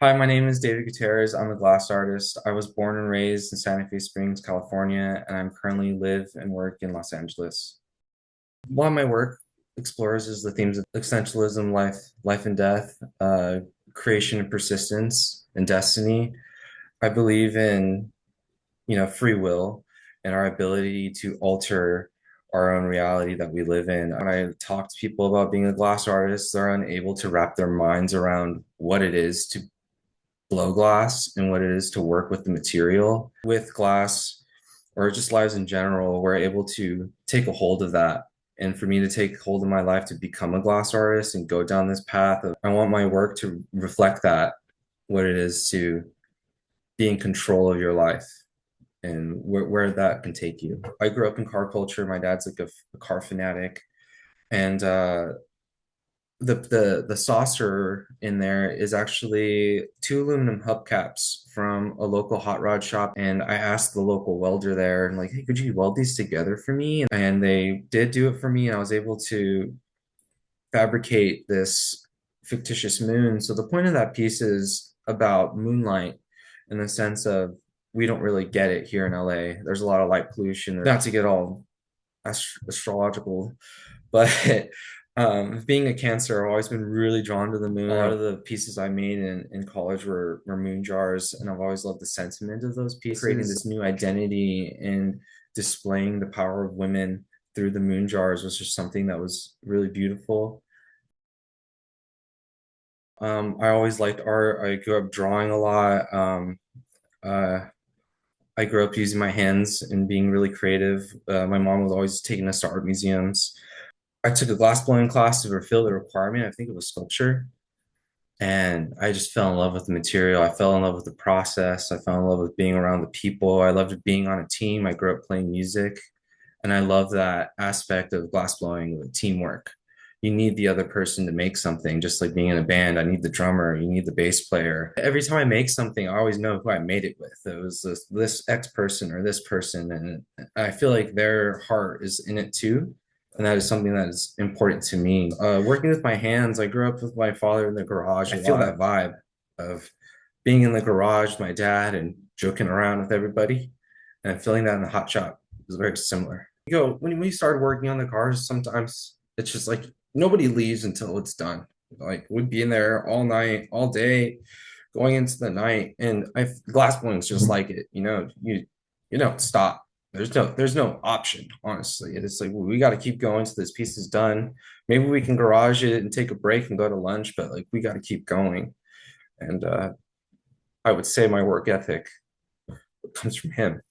Hi, my name is David Gutierrez. I'm a glass artist. I was born and raised in Santa Fe Springs, California, and I'm currently live and work in Los Angeles. One of my work explores is the themes of existentialism, life and death, creation and persistence, and destiny. I believe in, free will and our ability to alter our own reality that we live in. When I talk to people about being a glass artist, they're unable to wrap their minds around what it is to blow glass and what it is to work with the material. With glass or just lives in general, we're able to take a hold of that. And for me to take hold of my life to become a glass artist and go down this path of, I want my work to reflect that, what it is to be in control of your life and where that can take you. I grew up in car culture. My dad's like a car fanatic. And the saucer in there is actually two aluminum hubcaps from a local hot rod shop. And I asked the local welder there and like, hey, could you weld these together for me? And they did do it for me. And I was able to fabricate this fictitious moon. So the point of that piece is about moonlight in the sense of we don't really get it here in LA. There's a lot of light pollution. Not to get all astrological, but being a Cancer, I've always been really drawn to the moon. A lot of the pieces I made in college were moon jars, and I've always loved the sentiment of those pieces, creating this new identity and displaying the power of women through the moon jars was just something that was really beautiful. I always liked art. I grew up drawing a lot. Uh, I grew up using my hands and being really creative. My mom was always taking us to art museums. I took a glass blowing class to fulfill the requirement. I think it was sculpture. And I just fell in love with the material. I fell in love with the process. I fell in love with being around the people. I loved being on a team. I grew up playing music. And I love that aspect of glass blowing with teamwork. You need the other person to make something, just like being in a band. I need the drummer, you need the bass player. Every time I make something, I always know who I made it with. It was this X person or this person. And I feel like their heart is in it too. And that is something that is important to me. Working with my hands, I grew up with my father in the garage. I feel that vibe of being in the garage with my dad and joking around with everybody. And feeling that in the hot shop is very similar. When we started working on the cars, sometimes it's just like nobody leaves until it's done. Like we'd be in there all night, all day, going into the night, and I glass blowing's just like it. You don't stop. There's no option, honestly. It's like we got to keep going till this piece is done. Maybe we can garage it and take a break and go to lunch, but like we got to keep going. And I would say my work ethic comes from him.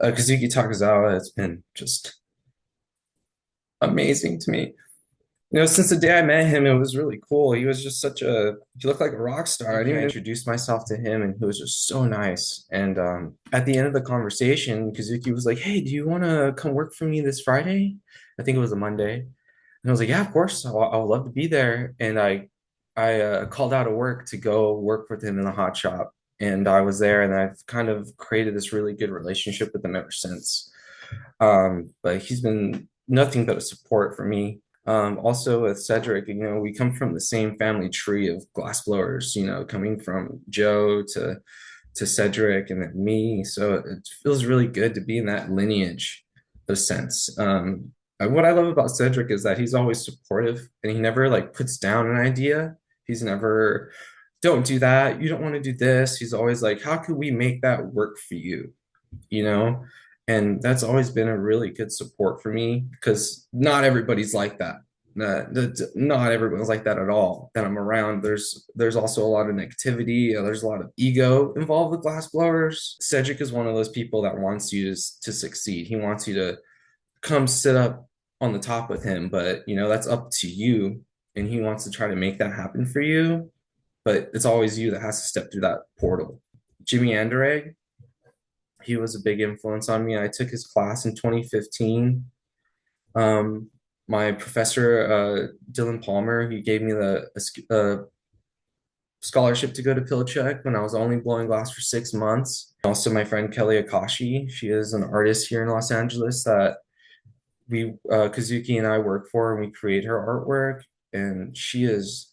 Kazuki Takazawa has been just amazing to me. Since the day I met him, it was really cool. He was just he looked like a rock star. I didn't introduce myself to him, and he was just so nice. And at the end of the conversation, Kazuki was like, hey, do you want to come work for me this Friday? I think it was a Monday. And I was like, yeah, of course. I would love to be there. And I called out of work to go work with him in the hot shop. And I was there, and I've kind of created this really good relationship with him ever since. But he's been nothing but a support for me. Also with Cedric, we come from the same family tree of glassblowers, coming from Joe to Cedric and then me. So it feels really good to be in that lineage of sense. What I love about Cedric is that he's always supportive and he never like puts down an idea. He's never, don't do that. You don't want to do this. He's always like, how can we make that work for you? you know? And that's always been a really good support for me because not everybody's like that. Not everyone's like that at all that I'm around. There's also a lot of negativity. There's a lot of ego involved with glass blowers. Cedric is one of those people that wants you to succeed. He wants you to come sit up on the top with him, but that's up to you. And he wants to try to make that happen for you, but it's always you that has to step through that portal. Jimmy Anderegg, he was a big influence on me. I took his class in 2015. My professor, Dylan Palmer, he gave me the scholarship to go to Pilchuck when I was only blowing glass for 6 months. Also, my friend Kelly Akashi, she is an artist here in Los Angeles that Kazuki and I work for, and we create her artwork. And she is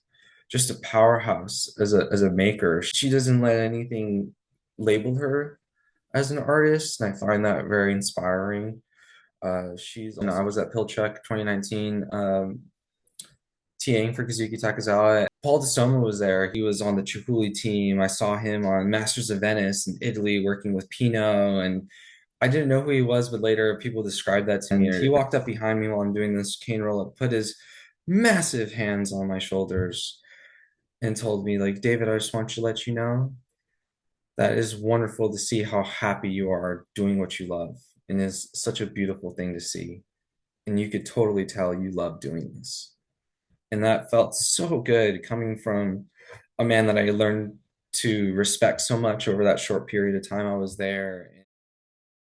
just a powerhouse as a maker. She doesn't let anything label her as an artist, and I find that very inspiring. I was at Pilchuck 2019, TAing for Kazuki Takazawa. Paul DeSoma was there. He was on the Chihuly team. I saw him on Masters of Venice in Italy working with Pino, and I didn't know who he was, but later people described that to me. And he walked up behind me while I'm doing this cane roll up, put his massive hands on my shoulders, and told me, like, David, I just want to let you know that is wonderful to see how happy you are doing what you love. And it's such a beautiful thing to see. And you could totally tell you love doing this. And that felt so good coming from a man that I learned to respect so much over that short period of time I was there.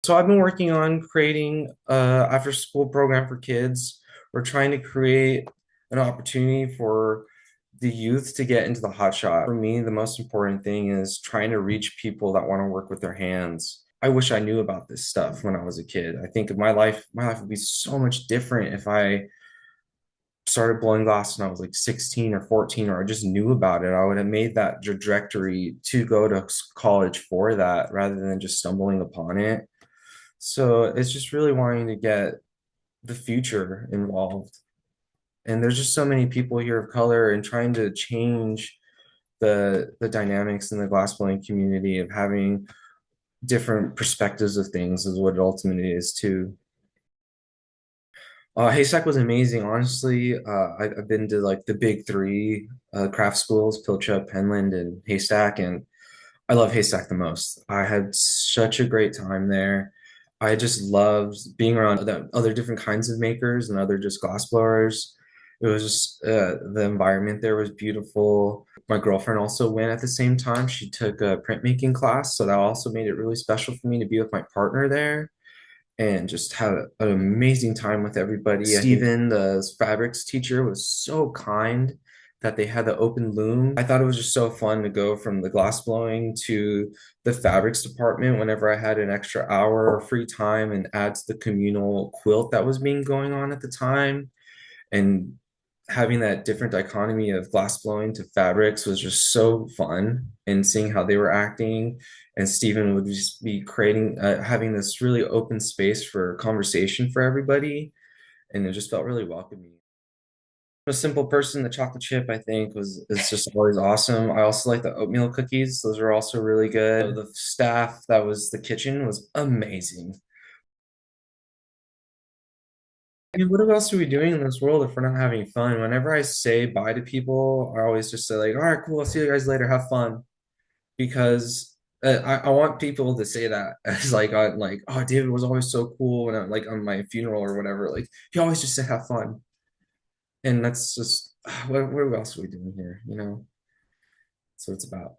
So I've been working on creating after school program for kids. We're trying to create an opportunity for the youth to get into the hot shot. For me, the most important thing is trying to reach people that want to work with their hands. I wish I knew about this stuff when I was a kid. I think my life would be so much different if I started blowing glass when I was like 16 or 14, or I just knew about it. I would have made that trajectory to go to college for that rather than just stumbling upon it. So it's just really wanting to get the future involved. And there's just so many people here of color and trying to change the dynamics in the glassblowing community of having different perspectives of things is what it ultimately is too. Haystack was amazing, honestly. I've been to like the big three craft schools, Pilchuck, Penland, and Haystack, and I love Haystack the most. I had such a great time there. I just loved being around the other different kinds of makers and other just glass blowers. It was just the environment there was beautiful. My girlfriend also went at the same time. She took a printmaking class, so that also made it really special for me to be with my partner there and just have an amazing time with everybody. Stephen, the fabrics teacher, was so kind that they had the open loom. I thought it was just so fun to go from the glass blowing to the fabrics department whenever I had an extra hour of free time and add to the communal quilt that was being going on at the time. And having that different dichotomy of glass blowing to fabrics was just so fun, and seeing how they were acting. And Stephen would just be creating having this really open space for conversation for everybody, and it just felt really welcoming. A simple person, the chocolate chip I think was is just always awesome. I also like the oatmeal cookies, those are also really good. The staff that was the kitchen was amazing. I mean, what else are we doing in this world if we're not having fun? Whenever I say bye to people, I always just say like, "All right, cool. I'll see you guys later. Have fun." Because I want people to say that as like, oh, David was always so cool, and like on my funeral or whatever. Like he always just said, "Have fun," and that's just what else are we doing here? You know, that's what it's about.